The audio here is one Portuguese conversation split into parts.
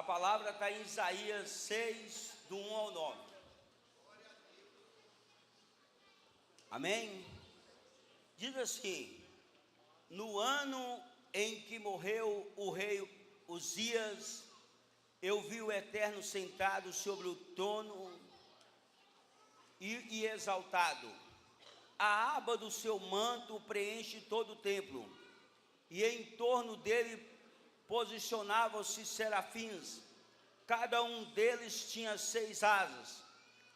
A palavra está em Isaías 6, do 1 ao 9. Amém? Diz assim: no ano em que morreu o rei Uzias, eu vi o Eterno sentado sobre o trono e exaltado. A aba do seu manto preenche todo o templo, e em torno dele posicionavam-se serafins. Cada um deles tinha 6 asas.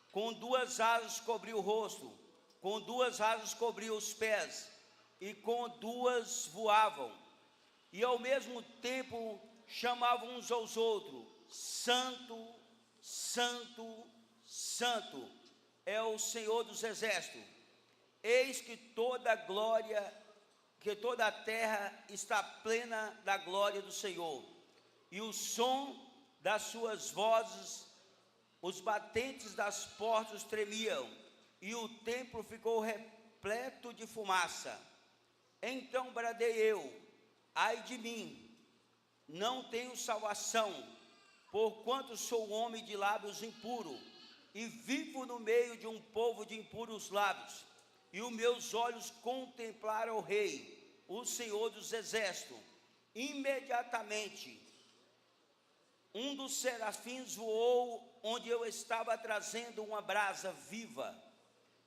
Com 2 asas cobria o rosto, com 2 asas cobria os pés, e com 2 voavam. E ao mesmo tempo chamavam uns aos outros: Santo, Santo, Santo é o Senhor dos Exércitos. Eis que toda a glória, que toda a terra está plena da glória do Senhor. E o som das suas vozes, os batentes das portas tremiam, e o templo ficou repleto de fumaça. Então bradei eu: ai de mim, não tenho salvação, porquanto sou homem de lábios impuros, e vivo no meio de um povo de impuros lábios. E os meus olhos contemplaram o Rei, o Senhor dos Exércitos. Imediatamente um dos serafins voou onde eu estava, trazendo uma brasa viva,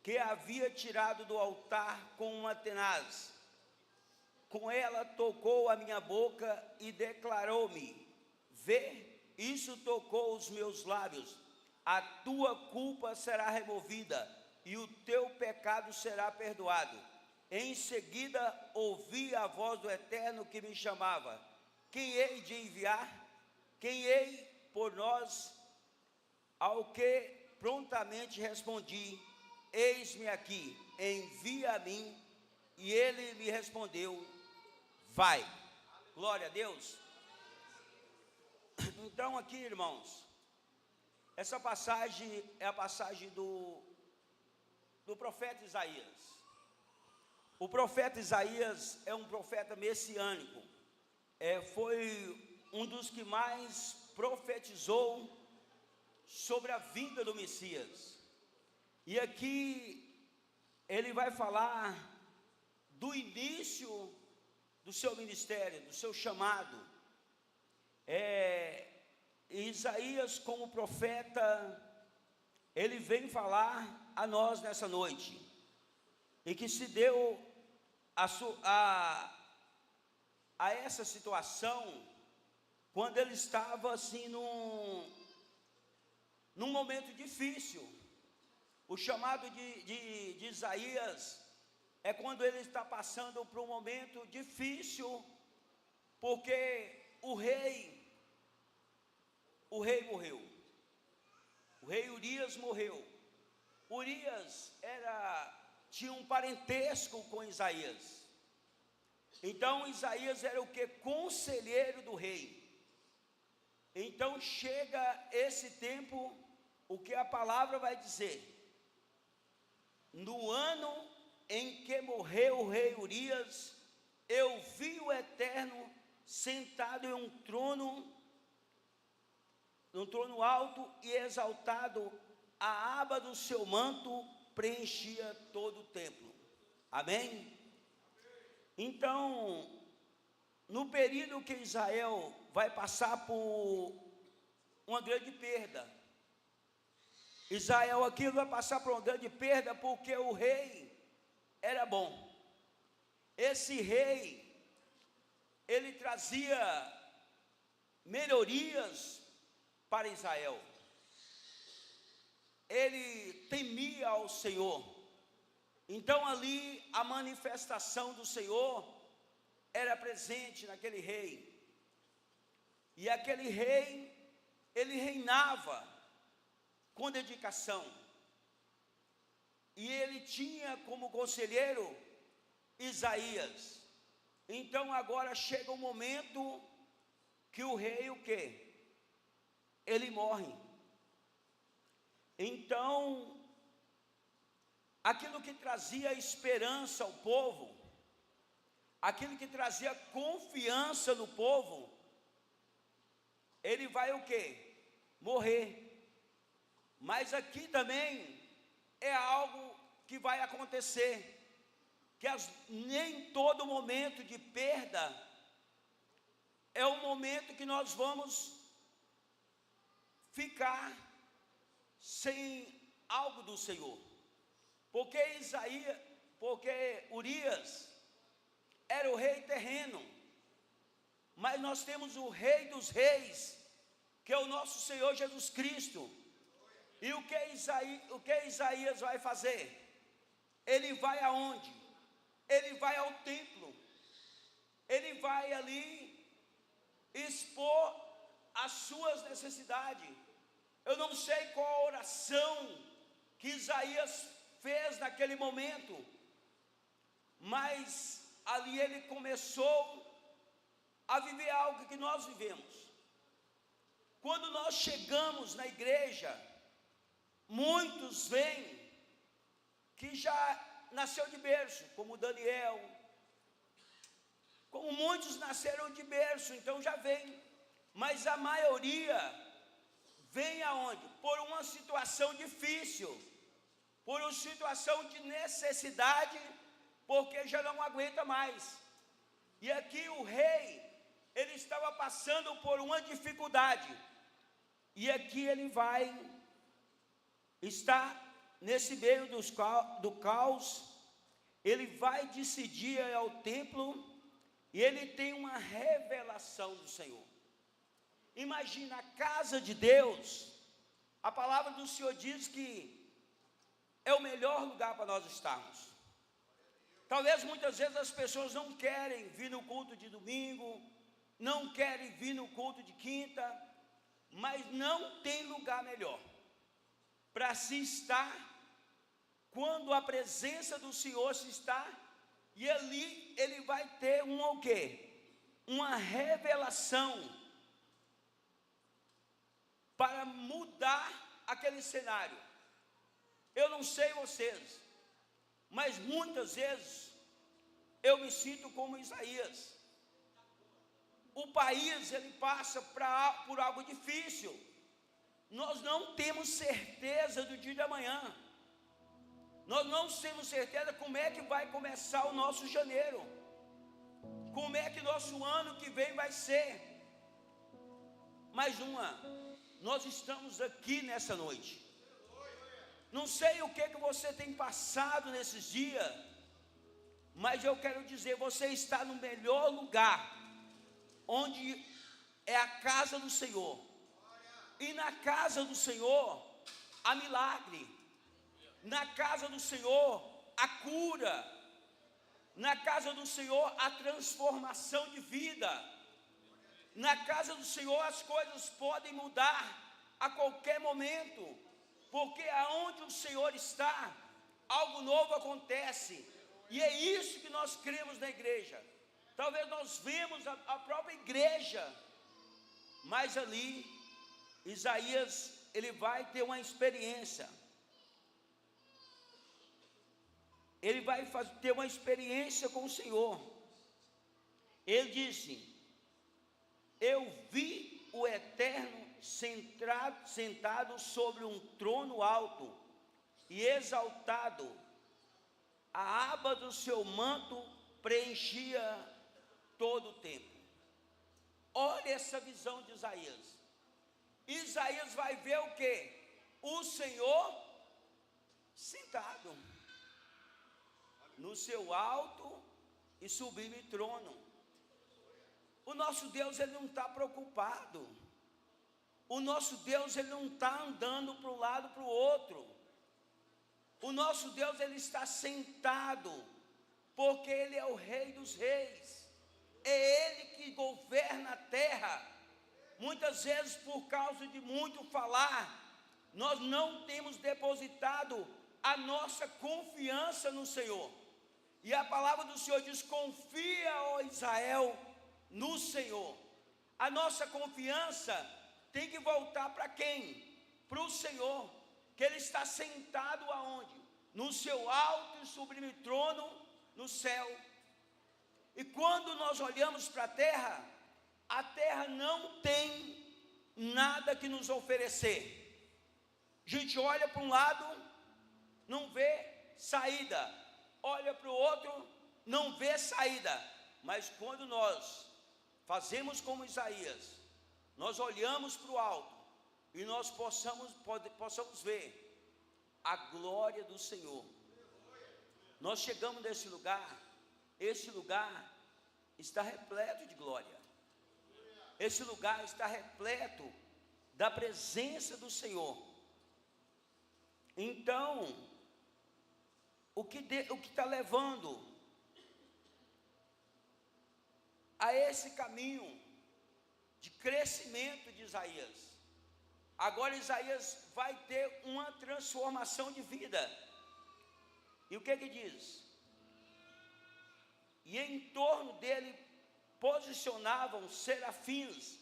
que havia tirado do altar com uma tenaz. Com ela tocou a minha boca e declarou-me: vê, isso tocou os meus lábios. A tua culpa será removida e o teu pecado será perdoado. Em seguida ouvi a voz do Eterno que me chamava: quem hei de enviar? Quem hei por nós? Ao que prontamente respondi: eis-me aqui, envia a mim. E ele me respondeu: vai. Glória a Deus. Então aqui, irmãos, essa passagem é a passagem do profeta Isaías. O profeta Isaías é um profeta messiânico. Foi um dos que mais profetizou sobre a vinda do Messias. E aqui ele vai falar do início do seu ministério, do seu chamado. Isaías, como profeta, ele vem falar a nós nessa noite, e que se deu a essa situação quando ele estava assim num momento difícil. O chamado de Isaías é quando ele está passando por um momento difícil, porque o rei morreu. O rei Urias morreu. Urias tinha um parentesco com Isaías. Então Isaías era o que? Conselheiro do rei. Então chega esse tempo, o que a palavra vai dizer: no ano em que morreu o rei Urias, eu vi o Eterno sentado em um trono alto e exaltado. A aba do seu manto preenchia todo o templo. Amém? Então, no período que Israel vai passar por uma grande perda, Israel aqui vai passar por uma grande perda, porque o rei era bom. Esse rei, ele trazia melhorias para Israel. Ele temia ao Senhor. Então ali a manifestação do Senhor era presente naquele rei. E aquele rei, ele reinava com dedicação. E ele tinha como conselheiro Isaías. Então agora chega o momento que o rei, o quê? Ele morre. Então, aquilo que trazia esperança ao povo, aquilo que trazia confiança no povo, ele vai o quê? Morrer. Mas aqui também é algo que vai acontecer, que nem todo momento de perda é o momento que nós vamos ficar sem algo do Senhor. Porque Urias era o rei terreno, mas nós temos o Rei dos Reis, que é o nosso Senhor Jesus Cristo. E o que Isaías vai fazer? Ele vai aonde? Ele vai ao templo. Ele vai ali expor as suas necessidades. Eu não sei qual a oração que Isaías fez naquele momento, mas ali ele começou a viver algo que nós vivemos. Quando nós chegamos na igreja, muitos vêm que já nasceu de berço, como Daniel, como muitos nasceram de berço, então já vem. Mas a maioria vem aonde? Por uma situação difícil, por uma situação de necessidade, porque já não aguenta mais. E aqui o rei, ele estava passando por uma dificuldade, e aqui ele vai estar nesse meio do caos. Ele vai decidir ir ao templo, e ele tem uma revelação do Senhor. Imagina a casa de Deus. A palavra do Senhor diz que é o melhor lugar para nós estarmos. Talvez muitas vezes as pessoas não querem vir no culto de domingo, não querem vir no culto de quinta, mas não tem lugar melhor para se estar quando a presença do Senhor se está. E ali ele vai ter o quê? Uma revelação para mudar aquele cenário. Eu não sei vocês, mas muitas vezes eu me sinto como Isaías. O país, ele passa por algo difícil. Nós não temos certeza do dia de amanhã. Nós não temos certeza como é que vai começar o nosso janeiro, como é que nosso ano que vem vai ser. Nós estamos aqui nessa noite. Não sei o que você tem passado nesses dias, mas eu quero dizer, você está no melhor lugar, onde é a casa do Senhor. E na casa do Senhor há milagre. Na casa do Senhor a cura. Na casa do Senhor a transformação de vida. Na casa do Senhor as coisas podem mudar a qualquer momento, porque aonde o Senhor está, algo novo acontece. E é isso que nós cremos na igreja. Talvez nós vemos a própria igreja, mas ali Isaías, ele vai ter uma experiência. Ele vai ter uma experiência com o Senhor. Ele disse: eu vi o Eterno sentado sobre um trono alto e exaltado. A aba do seu manto preenchia todo o templo. Olha essa visão de Isaías. Isaías vai ver o quê? O Senhor sentado no seu alto e sublime trono. O nosso Deus, ele não está preocupado. O nosso Deus, ele não está andando para um lado para o outro. O nosso Deus, ele está sentado, porque ele é o Rei dos Reis. É ele que governa a terra. Muitas vezes, por causa de muito falar, nós não temos depositado a nossa confiança no Senhor. E a palavra do Senhor diz: confia, ó Israel, no Senhor. A nossa confiança tem que voltar para quem? Para o Senhor, que Ele está sentado aonde? No seu alto e sublime trono no céu. E quando nós olhamos para a terra não tem nada que nos oferecer. A gente olha para um lado, não vê saída, olha para o outro, não vê saída. Mas quando nós fazemos como Isaías, nós olhamos para o alto e nós possamos ver a glória do Senhor. Nós chegamos nesse lugar, esse lugar está repleto de glória. Esse lugar está repleto da presença do Senhor. Então, o que está levando a esse caminho de crescimento de Isaías? Agora Isaías vai ter uma transformação de vida. E o que diz? E em torno dele posicionavam serafins,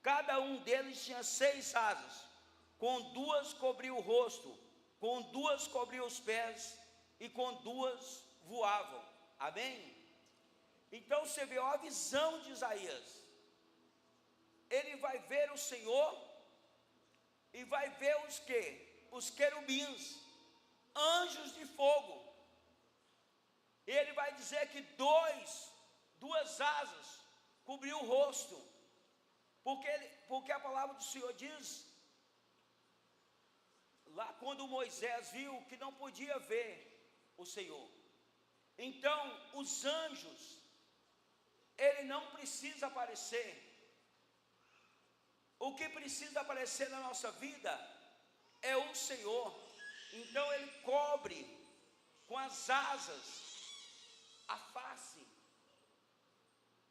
cada um deles tinha 6 asas, com 2 cobria o rosto, com 2 cobria os pés, e com 2 voavam. Amém? Então você vê a visão de Isaías. Ele vai ver o Senhor e vai ver os quê? Os querubins, anjos de fogo. Ele vai dizer que 2 asas cobriu o rosto, porque a palavra do Senhor diz, lá quando Moisés viu que não podia ver o Senhor. Então, os anjos, ele não precisa aparecer. O que precisa aparecer na nossa vida é o Senhor. Então ele cobre com as asas a face.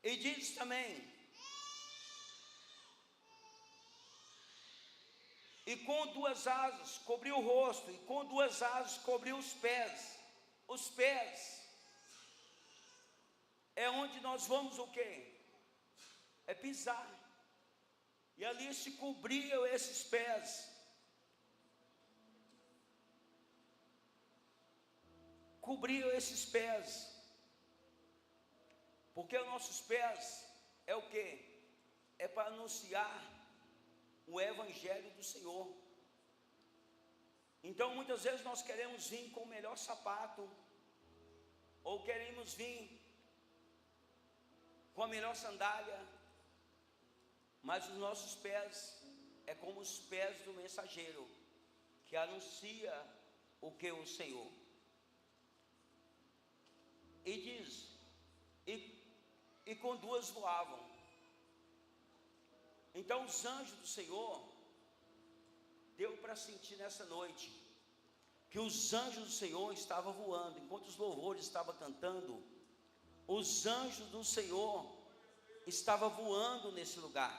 E diz também, e com 2 asas cobriu o rosto, e com 2 asas cobriu os pés. Os pés é onde nós vamos o quê? É pisar. E ali se cobriam esses pés. Cobriam esses pés. Porque os nossos pés é o quê? É para anunciar o evangelho do Senhor. Então muitas vezes nós queremos vir com o melhor sapato, ou queremos vir com a melhor sandália, mas os nossos pés é como os pés do mensageiro, que anuncia o que? O Senhor. E diz, e com 2 voavam. Então os anjos do Senhor, deu para sentir nessa noite, que os anjos do Senhor estavam voando, enquanto os louvores estavam cantando, os anjos do Senhor estavam voando nesse lugar.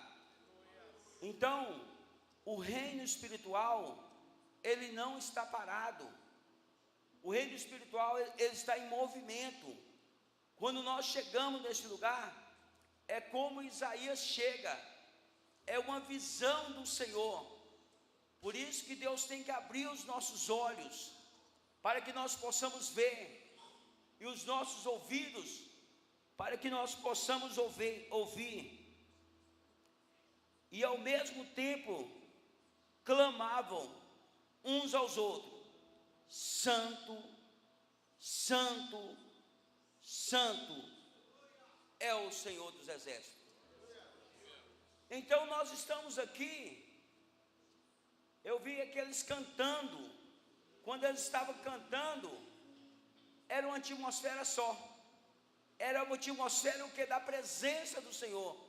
Então, o reino espiritual, ele não está parado. O reino espiritual, ele está em movimento. Quando nós chegamos nesse lugar, é como Isaías chega, é uma visão do Senhor. Por isso que Deus tem que abrir os nossos olhos, para que nós possamos ver, e os nossos ouvidos, para que nós possamos ouvir. E ao mesmo tempo, clamavam uns aos outros, Santo, Santo, Santo é o Senhor dos Exércitos. Então nós estamos aqui, eu vi aqueles cantando, quando eles estavam cantando, era uma atmosfera só, era uma atmosfera o que? Da presença do Senhor.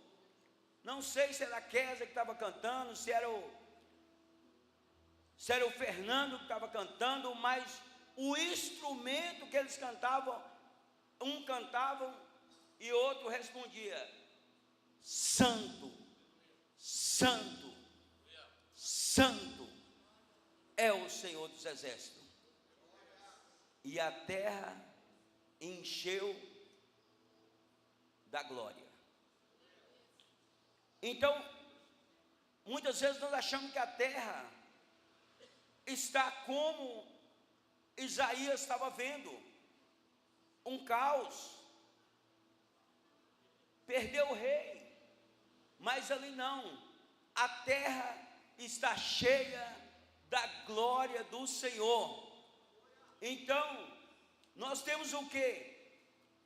Não sei se era a Kézia que estava cantando, se era o Fernando que estava cantando, mas o instrumento que eles cantavam, um cantava e outro respondia, Santo, Santo, Santo é o Senhor dos Exércitos. E a terra encheu da glória. Então, muitas vezes nós achamos que a terra está como Isaías estava vendo, um caos, perdeu o rei, mas ali não, a terra está cheia da glória do Senhor. Então, nós temos o quê?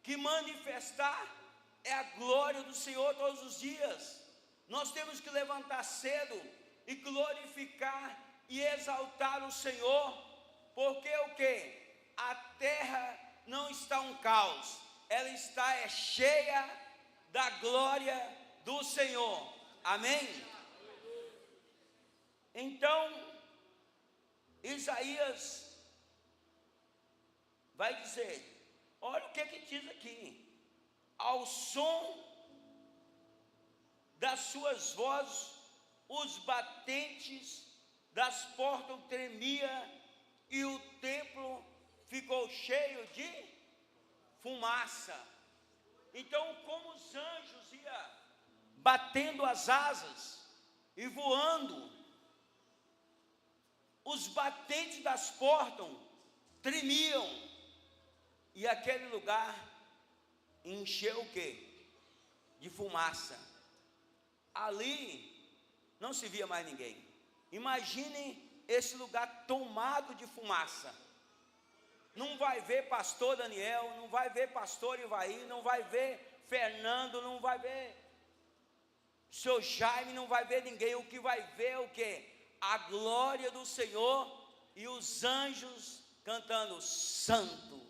Que manifestar é a glória do Senhor todos os dias. Nós temos que levantar cedo e glorificar e exaltar o Senhor, porque o quê? A terra não está um caos, ela está cheia da glória do Senhor. Amém? Então, Isaías vai dizer, olha o que diz aqui: ao som das suas vozes, os batentes das portas tremiam, e o templo ficou cheio de fumaça. Então, como os anjos iam batendo as asas e voando, os batentes das portas tremiam, e aquele lugar encheu o quê? De fumaça. Ali não se via mais ninguém. Imagine esse lugar tomado de fumaça. Não vai ver pastor Daniel, não vai ver pastor Ivaí, não vai ver Fernando, não vai ver seu Jaime, não vai ver ninguém. O que vai ver é o quê? A glória do Senhor e os anjos cantando: Santo,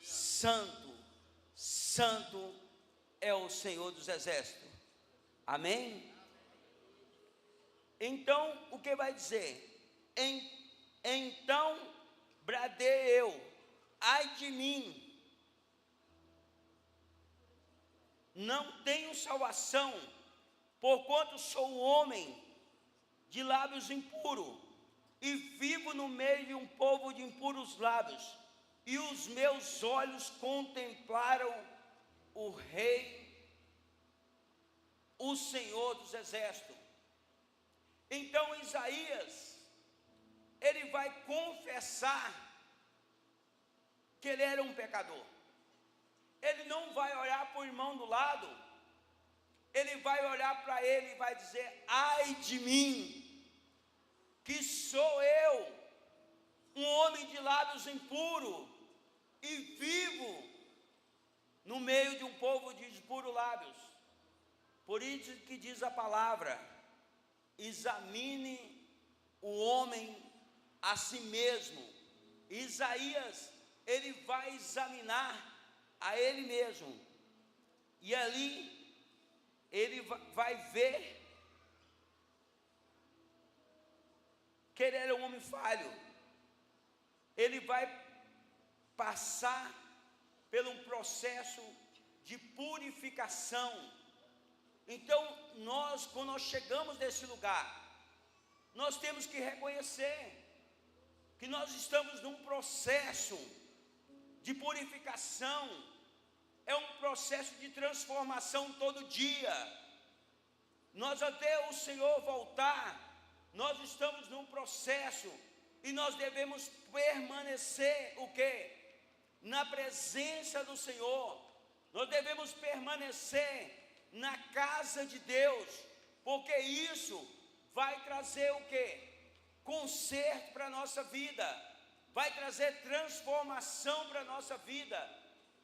Santo, Santo é o Senhor dos exércitos. Amém? Então, o que vai dizer? Então bradei eu: ai de mim, não tenho salvação, porquanto sou homem de lábios impuros, e vivo no meio de um povo de impuros lábios, e os meus olhos contemplaram o Rei, o Senhor dos exércitos. Então Isaías, ele vai confessar que ele era um pecador. Ele não vai olhar para o irmão do lado, ele vai olhar para ele e vai dizer: ai de mim, que sou eu, um homem de lábios impuros, e vivo no meio de um povo de impuros lábios. Por isso que diz a palavra: examine o homem a si mesmo. Isaías, ele vai examinar a ele mesmo, e ali ele vai ver que ele era um homem falho. Ele vai passar por um processo de purificação. Então, quando nós chegamos nesse lugar, nós temos que reconhecer que nós estamos num processo de purificação. É um processo de transformação todo dia. Nós, até o Senhor voltar, nós estamos num processo, e nós devemos permanecer o quê? Na presença do Senhor. Nós devemos permanecer na casa de Deus, porque isso vai trazer o quê? Conserto para a nossa vida, vai trazer transformação para a nossa vida.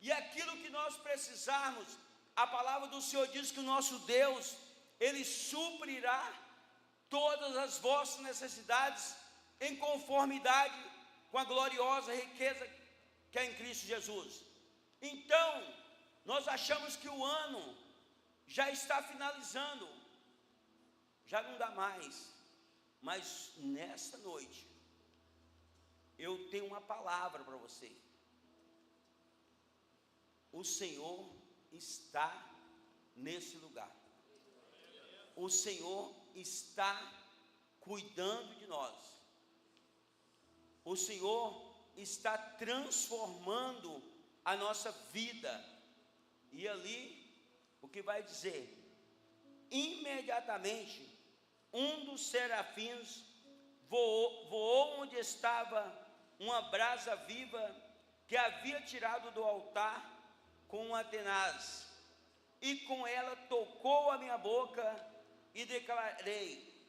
E aquilo que nós precisarmos, a palavra do Senhor diz que o nosso Deus, Ele suprirá todas as vossas necessidades em conformidade com a gloriosa riqueza que é em Cristo Jesus. Então, nós achamos que o ano já está finalizando, já não dá mais, mas nesta noite, eu tenho uma palavra para você. O Senhor está nesse lugar. O Senhor está cuidando de nós. O Senhor está transformando a nossa vida. E ali, o que vai dizer? Imediatamente, um dos serafins voou onde estava uma brasa viva que havia tirado do altar com uma tenaz, e com ela tocou a minha boca, e declarei: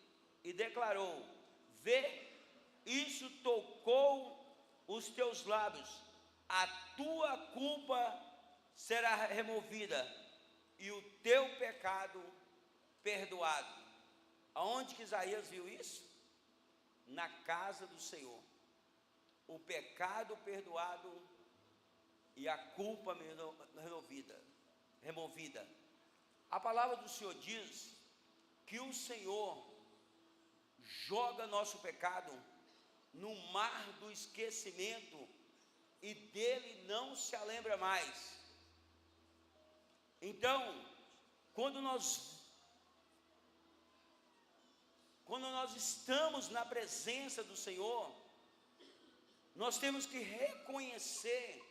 e declarou: vê, isso tocou os teus lábios, a tua culpa será removida e o teu pecado perdoado. Aonde que Isaías viu isso? Na casa do Senhor. O pecado perdoado e a culpa removida. A palavra do Senhor diz que o Senhor joga nosso pecado no mar do esquecimento e dele não se lembra mais. Então, quando nós estamos na presença do Senhor, nós temos que reconhecer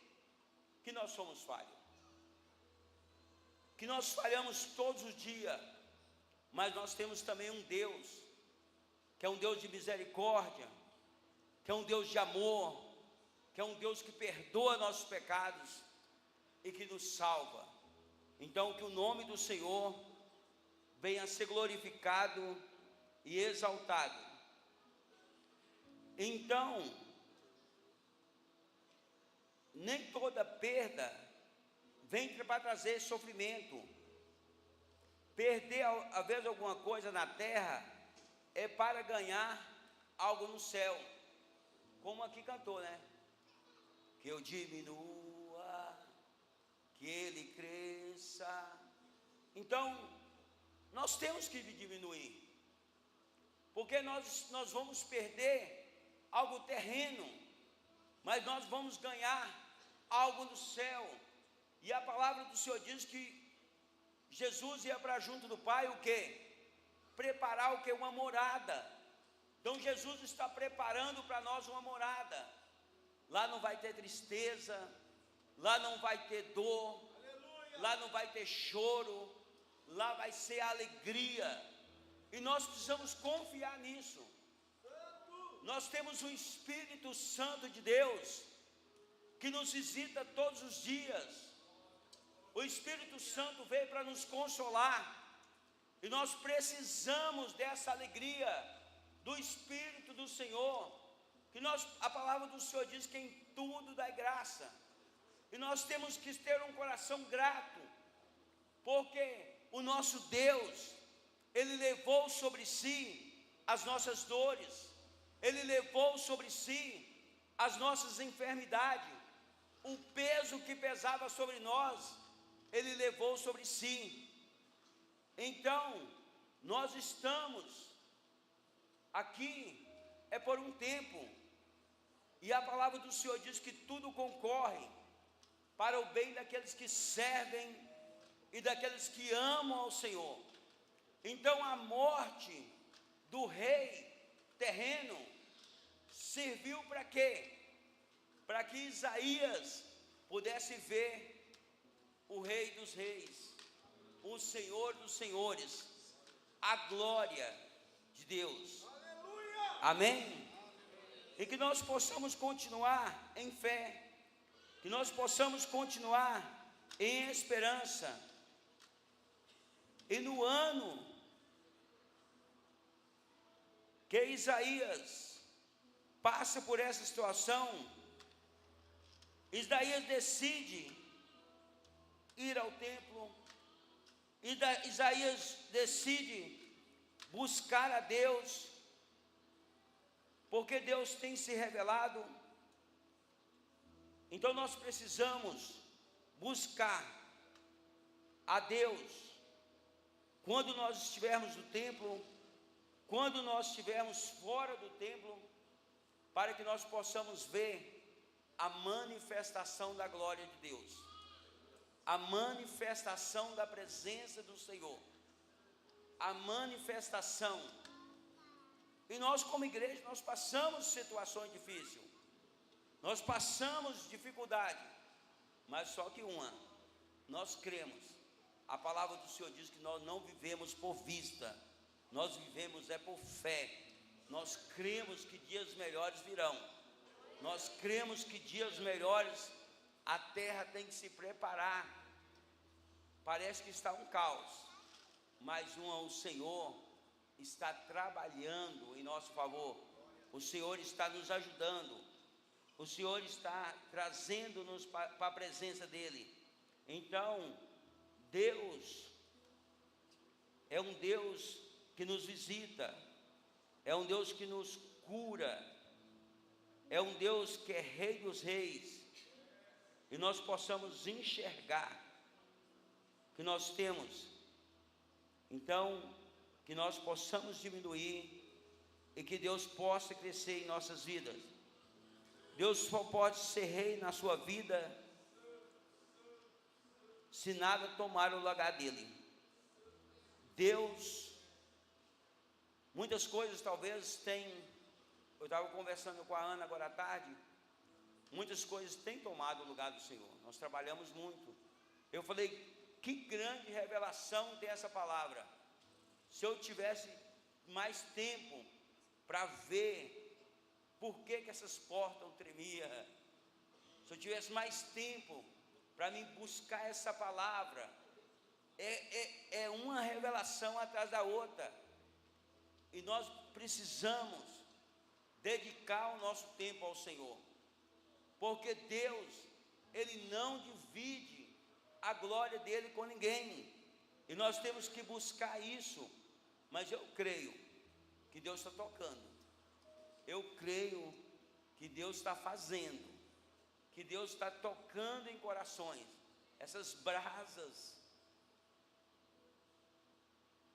que nós somos falhos, que nós falhamos todos os dias, mas nós temos também um Deus, que é um Deus de misericórdia, que é um Deus de amor, que é um Deus que perdoa nossos pecados e que nos salva. Então, que o nome do Senhor venha a ser glorificado e exaltado. Então, nem toda perda vem para trazer sofrimento. Perder, às vezes, alguma coisa na terra é para ganhar algo no céu. Como aqui cantou, né? Que eu diminua, que ele cresça. Então, nós temos que diminuir, porque nós vamos perder algo terreno, mas nós vamos ganhar algo no céu. E a palavra do Senhor diz que Jesus ia para junto do Pai, o quê? Preparar o quê? Uma morada. Então Jesus está preparando para nós uma morada. Lá não vai ter tristeza, lá não vai ter dor, aleluia, lá não vai ter choro, lá vai ser alegria. E nós precisamos confiar nisso. Nós temos o Espírito Santo de Deus que nos visita todos os dias. O Espírito Santo veio para nos consolar, e nós precisamos dessa alegria do Espírito do Senhor. A palavra do Senhor diz que em tudo dá graça, e nós temos que ter um coração grato, porque o nosso Deus, Ele levou sobre si as nossas dores, Ele levou sobre si as nossas enfermidades, o peso que pesava sobre nós, Ele levou sobre si. Então, nós estamos aqui, é por um tempo, e a palavra do Senhor diz que tudo concorre para o bem daqueles que servem e daqueles que amam ao Senhor. Então, a morte do rei terreno serviu para quê? Para que Isaías pudesse ver o Rei dos Reis, o Senhor dos Senhores, a glória de Deus. Aleluia! Amém? E que nós possamos continuar em fé, que nós possamos continuar em esperança. E no ano que Isaías passa por essa situação, Isaías decide ir ao templo, Isaías decide buscar a Deus, porque Deus tem se revelado. Então nós precisamos buscar a Deus quando nós estivermos no templo, quando nós estivermos fora do templo, para que nós possamos ver a manifestação da glória de Deus, a manifestação da presença do Senhor, a manifestação. E nós, como igreja, nós passamos situações difíceis, nós passamos dificuldade, mas só que nós cremos. A palavra do Senhor diz que nós não vivemos por vista, nós vivemos por fé. Nós cremos que dias melhores virão, nós cremos que dias melhores, a terra tem que se preparar. Parece que está um caos, mas o Senhor está trabalhando em nosso favor, o Senhor está nos ajudando, o Senhor está trazendo-nos para a presença dEle. Então, Deus é um Deus que nos visita, é um Deus que nos cura, é um Deus que é Rei dos Reis, e nós possamos enxergar que nós temos, então, que nós possamos diminuir e que Deus possa crescer em nossas vidas. Deus só pode ser Rei na sua vida se nada tomar o lugar dele. Deus, muitas coisas talvez tem, eu estava conversando com a Ana agora à tarde, muitas coisas têm tomado o lugar do Senhor, nós trabalhamos muito. Eu falei, que grande revelação tem essa palavra. Se eu tivesse mais tempo para ver por que essas portas tremiam, se eu tivesse mais tempo para mim buscar essa palavra, é uma revelação atrás da outra, e nós precisamos dedicar o nosso tempo ao Senhor, porque Deus, Ele não divide a glória dEle com ninguém, e nós temos que buscar isso. Mas eu creio que Deus está tocando, eu creio que Deus está fazendo, que Deus está tocando em corações. Essas brasas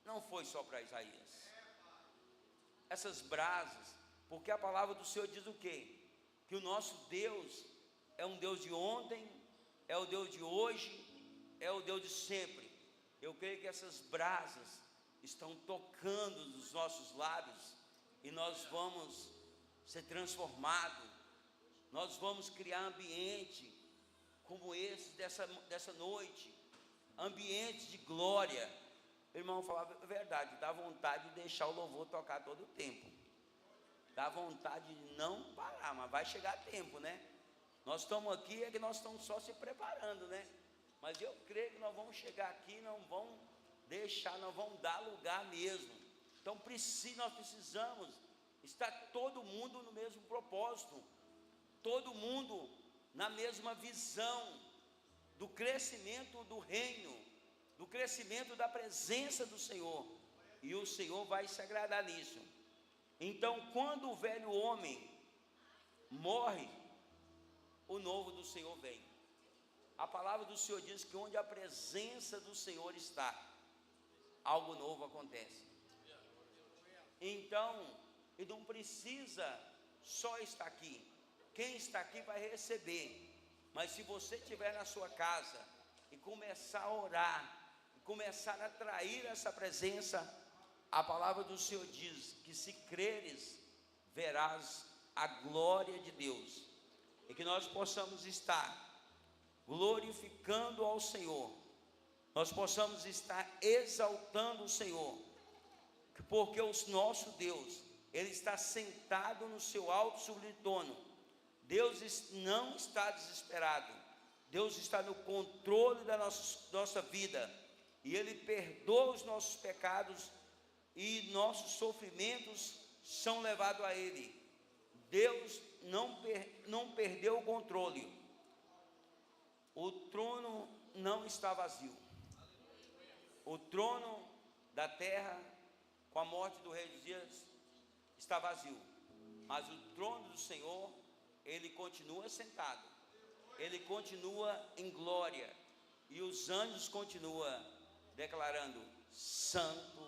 não foi só para Isaías, essas brasas, porque a palavra do Senhor diz o quê? Que o nosso Deus é um Deus de ontem, é o Deus de hoje, é o Deus de sempre. Eu creio que essas brasas estão tocando nos nossos lábios, e nós vamos ser transformados, nós vamos criar ambiente como esse dessa noite, ambiente de glória. Meu irmão, falava a verdade, dá vontade de deixar o louvor tocar todo o tempo, dá vontade de não parar, mas vai chegar tempo, né? Nós estamos aqui, é que nós estamos só se preparando, né? Mas eu creio que nós vamos chegar aqui, não vamos deixar, nós vamos dar lugar mesmo. Então nós precisamos estar todo mundo no mesmo propósito, todo mundo na mesma visão do crescimento do reino, do crescimento da presença do Senhor, e o Senhor vai se agradar nisso. Então, quando o velho homem morre, o novo do Senhor vem. A palavra do Senhor diz que onde a presença do Senhor está, algo novo acontece. Então, e não precisa só estar aqui, quem está aqui vai receber, mas se você estiver na sua casa e começar a orar, e começar a atrair essa presença, a palavra do Senhor diz que se creres, verás a glória de Deus, e que nós possamos estar glorificando ao Senhor, nós possamos estar exaltando o Senhor, porque o nosso Deus, Ele está sentado no seu alto sublime trono. Deus não está desesperado, Deus está no controle da nossa vida, e Ele perdoa os nossos pecados, e nossos sofrimentos são levados a Ele. Deus não perdeu o controle, o trono não está vazio, o trono da terra, com a morte do rei dos dias, está vazio, mas o trono do Senhor, Ele continua sentado, Ele continua em glória, e os anjos continuam declarando: Santo,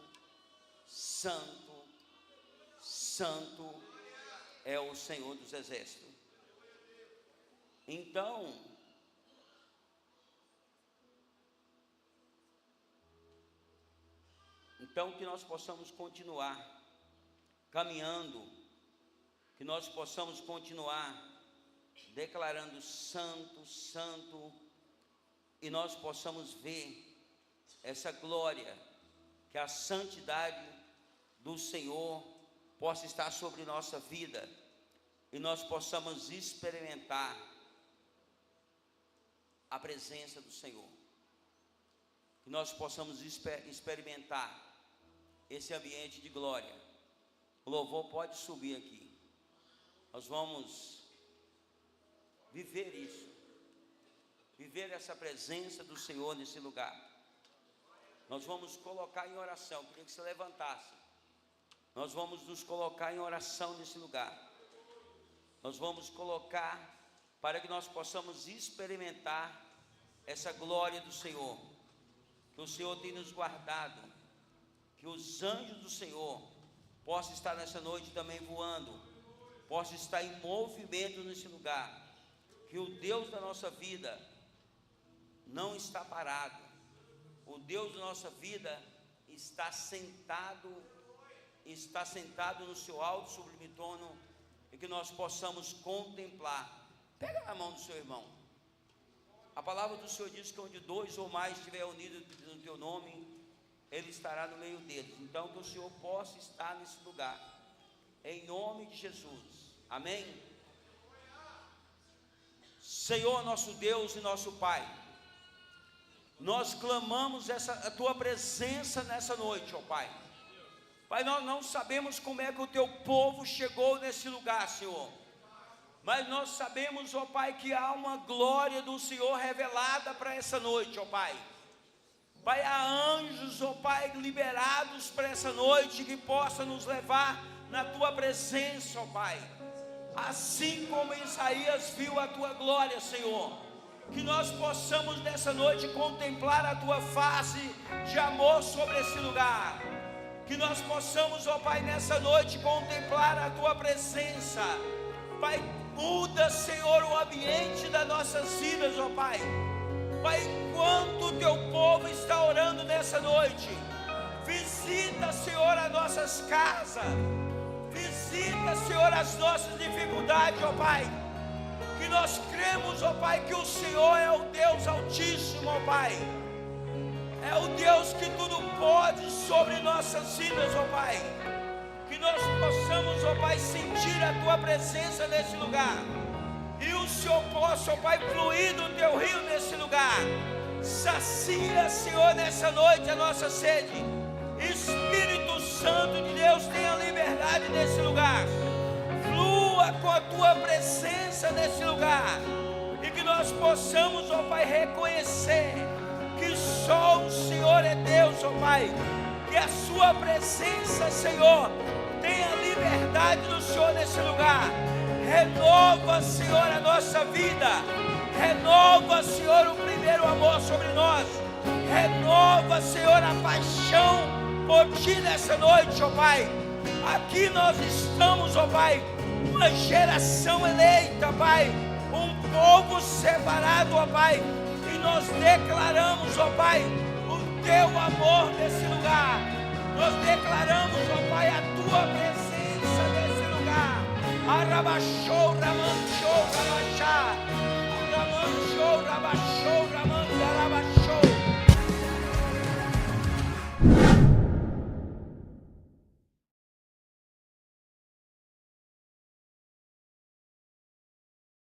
Santo, Santo é o Senhor dos exércitos. Então, que nós possamos continuar caminhando, que nós possamos continuar declarando Santo, Santo, e nós possamos ver essa glória, que a santidade do Senhor possa estar sobre nossa vida, e nós possamos experimentar a presença do Senhor, que nós possamos experimentar esse ambiente de glória. O louvor pode subir aqui. Nós vamos viver isso. Viver essa presença do Senhor nesse lugar. Nós vamos colocar em oração. Eu queria que você levantasse. Nós vamos nos colocar em oração nesse lugar. Nós vamos colocar para que nós possamos experimentar essa glória do Senhor. Que o Senhor tem nos guardado. Que os anjos do Senhor possam estar nessa noite também voando. Possam estar em movimento nesse lugar. Que o Deus da nossa vida não está parado. O Deus da nossa vida está sentado no seu alto sublime trono, e que nós possamos contemplar. Pega na mão do seu irmão. A palavra do Senhor diz que onde 2 ou mais estiver unido no teu nome, Ele estará no meio deles. Então que o Senhor possa estar nesse lugar, em nome de Jesus, amém? Senhor nosso Deus e nosso Pai, nós clamamos a Tua presença nessa noite, ó Pai. Pai, nós não sabemos como é que o Teu povo chegou nesse lugar, Senhor, mas nós sabemos, ó Pai, que há uma glória do Senhor revelada para essa noite, ó Pai. Pai, há anjos, ó Pai, liberados para essa noite, que possam nos levar na Tua presença, ó Pai. Assim como Isaías viu a Tua glória, Senhor, que nós possamos nessa noite contemplar a Tua face de amor sobre esse lugar. Que nós possamos, ó Pai, nessa noite contemplar a Tua presença. Pai, muda, Senhor, o ambiente das nossas vidas, ó Pai. Pai, enquanto o Teu povo está orando nessa noite, visita, Senhor, as nossas casas. Visita, Senhor, as nossas dificuldades, ó Pai. Que nós cremos, ó Pai, que o Senhor é o Deus Altíssimo, ó Pai. É o Deus que tudo pode sobre nossas vidas, ó Pai. Que nós possamos, ó Pai, sentir a Tua presença nesse lugar. E o Senhor possa, ó Pai, fluir do Teu rio nesse lugar. Sacia, Senhor, nessa noite a nossa sede. Espírito Santo de Deus, tenha liberdade nesse lugar. Flua com a Tua presença nesse lugar. E que nós possamos, ó Pai, reconhecer que só o Senhor é Deus, ó Pai. Que a Sua presença, Senhor, tenha liberdade do Senhor nesse lugar. Renova, Senhor, a nossa vida. Renova, Senhor, o primeiro amor sobre nós. Renova, Senhor, a paixão por Ti nessa noite, ó Pai. Aqui nós estamos, ó Pai, uma geração eleita, Pai, um povo separado, ó Pai, e nós declaramos, ó Pai, o Teu amor nesse lugar. Nós declaramos, ó Pai, a Tua presença nesse lugar. Arabachou, ramanchou, rabachá. Ramanchou, rabachou, ramanda, rabachá.